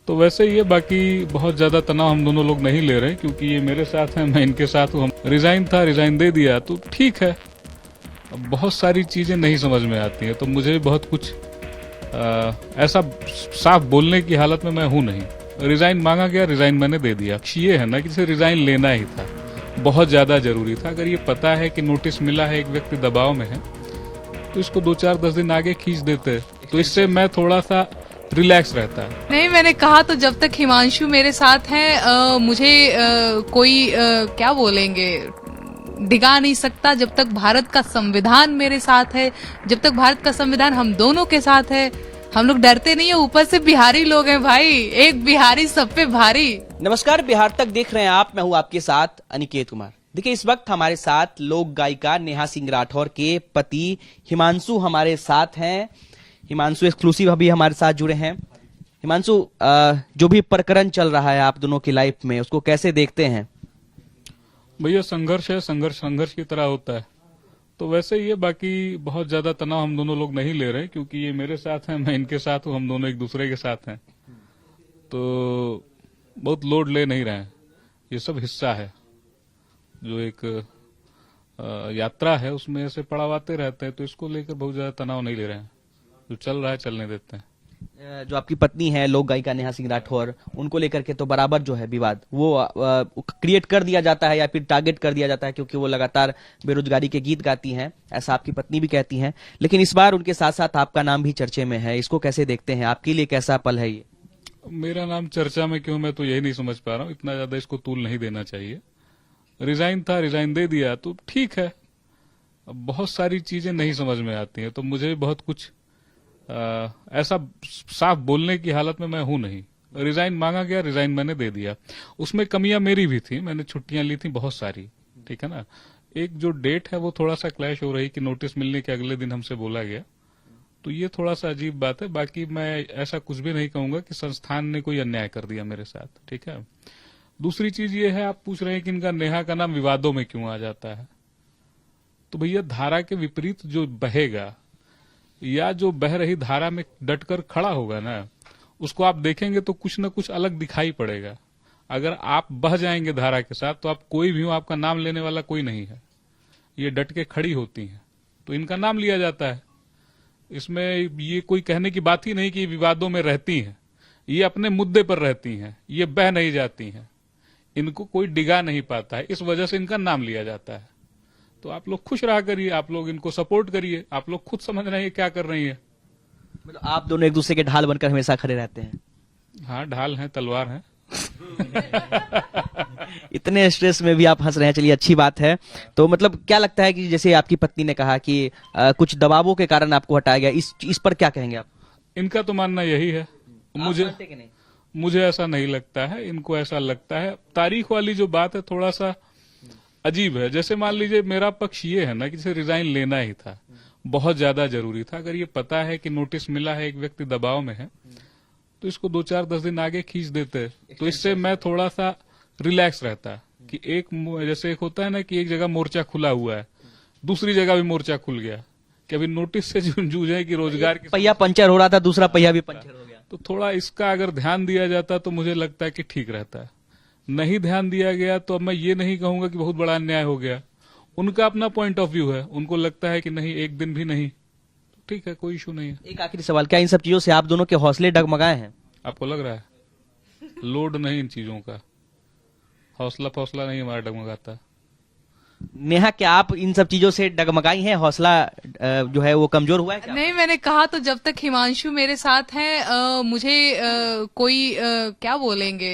तो वैसे ही है, बाकी बहुत ज्यादा तनाव हम दोनों लोग नहीं ले रहे हैं, क्योंकि ये मेरे साथ हैं, मैं इनके साथ हूँ। हम रिजाइन दे दिया तो ठीक है। अब बहुत सारी चीजें नहीं समझ में आती हैं, तो मुझे बहुत कुछ ऐसा साफ बोलने की हालत में मैं हूं नहीं। रिजाइन मांगा गया, रिजाइन मैंने दे दिया। ये है ना कि जैसे रिजाइन लेना ही था, बहुत ज्यादा जरूरी था। अगर ये पता है कि नोटिस मिला है, एक व्यक्ति दबाव में है, तो इसको 2-4-10 दिन आगे खींच देते, तो इससे मैं थोड़ा सा रिलैक्स रहता है। नहीं, मैंने कहा तो जब तक हिमांशु मेरे साथ हैं मुझे कोई क्या बोलेंगे डिगा नहीं सकता। जब तक भारत का संविधान मेरे साथ है, जब तक भारत का संविधान हम दोनों के साथ है, हम लोग डरते नहीं है। ऊपर से बिहारी लोग हैं भाई, एक बिहारी सब पे भारी। नमस्कार, बिहार तक देख रहे हैं आप। मैं हूं आपके साथ अनिकेत कुमार। देखिए, इस वक्त हमारे साथ लोक गायिका नेहा सिंह राठौर के पति हिमांशु हमारे साथ हैं। हिमांशु एक्सक्लूसिव अभी हमारे साथ जुड़े हैं। हिमांशु, जो भी प्रकरण चल रहा है आप दोनों की लाइफ में, उसको कैसे देखते हैं? भैया संघर्ष है, संघर्ष की तरह होता है। तो वैसे ही है, बाकी बहुत ज्यादा तनाव हम दोनों लोग नहीं ले रहे हैं, क्योंकि ये मेरे साथ हैं, मैं इनके साथ हूँ, हम दोनों एक दूसरे के साथ हैं। तो बहुत लोड ले नहीं रहे हैं। ये सब हिस्सा है, जो एक यात्रा है, उसमें ऐसे पड़ावाते रहते हैं, तो इसको लेकर बहुत ज्यादा तनाव नहीं ले रहे हैं। जो चल रहा है चलने देते हैं। जो आपकी पत्नी है लोक गायिका नेहा सिंह राठौर, उनको लेकर के तो बराबर जो है विवाद वो क्रिएट कर दिया जाता है या फिर टारगेट कर दिया जाता है, क्योंकि वो लगातार बेरोजगारी के गीत गाती हैं, ऐसा आपकी पत्नी भी कहती हैं। लेकिन इस बार उनके साथ साथ आपका नाम भी चर्चे में है। इसको कैसे देखते हैं? आपके लिए कैसा पल है ये? मेरा नाम चर्चा में क्यों, मैं तो यही नहीं समझ पा रहा हूँ। इतना ज्यादा इसको तूल नहीं देना चाहिए। रिजाइन दे दिया तो ठीक है। अब बहुत सारी चीजें नहीं समझ में आती हैं, तो मुझे बहुत कुछ ऐसा साफ बोलने की हालत में मैं हूं नहीं। रिजाइन मांगा गया, रिजाइन मैंने दे दिया। उसमें कमियां मेरी भी थी, मैंने छुट्टियां ली थी बहुत सारी, ठीक है ना। एक जो डेट है वो थोड़ा सा क्लैश हो रही कि नोटिस मिलने के अगले दिन हमसे बोला गया, तो ये थोड़ा सा अजीब बात है। बाकी मैं ऐसा कुछ भी नहीं कहूंगा कि संस्थान ने कोई अन्याय कर दिया मेरे साथ, ठीक है। दूसरी चीज ये है, आप पूछ रहे हैं कि इनका नेहा का नाम विवादों में क्यों आ जाता है। तो भैया, धारा के विपरीत जो बहेगा या जो बह रही धारा में डटकर खड़ा होगा ना, उसको आप देखेंगे तो कुछ न कुछ अलग दिखाई पड़ेगा। अगर आप बह जाएंगे धारा के साथ, तो आप कोई भी हो, आपका नाम लेने वाला कोई नहीं है। ये डट के खड़ी होती हैं, तो इनका नाम लिया जाता है। इसमें ये कोई कहने की बात ही नहीं कि ये विवादों में रहती हैं। ये अपने मुद्दे पर रहती हैं, ये बह नहीं जाती हैं, इनको कोई डिगा नहीं पाता है, इस वजह से इनका नाम लिया जाता है। तो आप लोग खुश रहा करिए, आप लोग इनको सपोर्ट करिए, आप लोग खुद समझ रहे हैं क्या कर रही है। मतलब आप दोनों एक दूसरे के ढाल बनकर हमेशा खड़े रहते हैं? हाँ, ढाल हैं, तलवार हैं। इतने स्ट्रेस में भी आप हंस रहे हैं, चलिए अच्छी बात है। तो मतलब क्या लगता है कि जैसे आपकी पत्नी ने कहा कि कुछ दबावों के कारण आपको हटाया गया, इस पर क्या कहेंगे आप? इनका तो मानना यही है। मुझे ऐसा नहीं लगता है, इनको ऐसा लगता है। तारीख वाली जो बात है थोड़ा सा अजीब है। जैसे मान लीजिए, मेरा पक्ष ये है ना कि जैसे रिजाइन लेना ही था, बहुत ज्यादा जरूरी था। अगर ये पता है कि नोटिस मिला है, एक व्यक्ति दबाव में है, तो इसको 2-4-10 दिन आगे खींच देते, तो इससे मैं थोड़ा सा रिलैक्स रहता कि एक जैसे एक होता है ना कि एक जगह मोर्चा खुला हुआ है, दूसरी जगह भी मोर्चा खुल गया कि अभी नोटिस से जूझे कि रोजगार की पहिया पंचर हो रहा था, दूसरा पहिया भी पंचर हो गया। तो थोड़ा इसका अगर ध्यान दिया जाता तो मुझे लगता है कि ठीक रहता है। नहीं ध्यान दिया गया तो अब मैं ये नहीं कहूंगा कि बहुत बड़ा अन्याय हो गया। उनका अपना पॉइंट ऑफ व्यू है, उनको लगता है कि नहीं, एक दिन भी नहीं, ठीक है, कोई इशू नहीं है। एक आखिरी सवाल, क्या इन सब चीजों से आप दोनों के हौसले डगमगाए हैं? आपको लग रहा है? लोड नहीं इन चीजों का, हौसला फौसला नहीं हमारा डगमगाता। नेहा, क्या आप इन सब चीजों से डगमगाई हैं? हौसला जो है वो कमजोर हुआ है क्या? नहीं, मैंने कहा तो जब तक हिमांशु मेरे साथ हैं मुझे कोई क्या बोलेंगे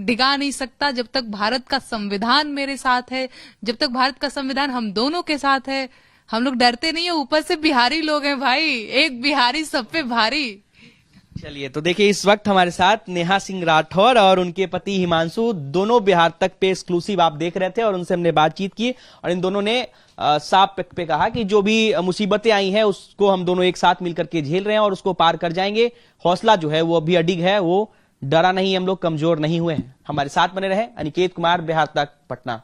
डिगा नहीं सकता। जब तक भारत का संविधान मेरे साथ है, जब तक भारत का संविधान हम दोनों के साथ है, हम लोग डरते नहीं है। ऊपर से बिहारी लोग हैं भाई, एक बिहारी सब पे भारी। चलिए, तो देखिए इस वक्त हमारे साथ नेहा सिंह राठौर और उनके पति हिमांशु दोनों बिहार तक पे एक्सक्लूसिव आप देख रहे थे, और उनसे हमने बातचीत की और इन दोनों ने साफ पे कहा कि जो भी मुसीबतें आई हैं उसको हम दोनों एक साथ मिलकर के झेल रहे हैं और उसको पार कर जाएंगे। हौसला जो है वो अभी अडिग है, वो डरा नहीं, हम लोग कमजोर नहीं हुए हैं। हमारे साथ बने रहे। अनिकेत कुमार, बिहार तक, पटना।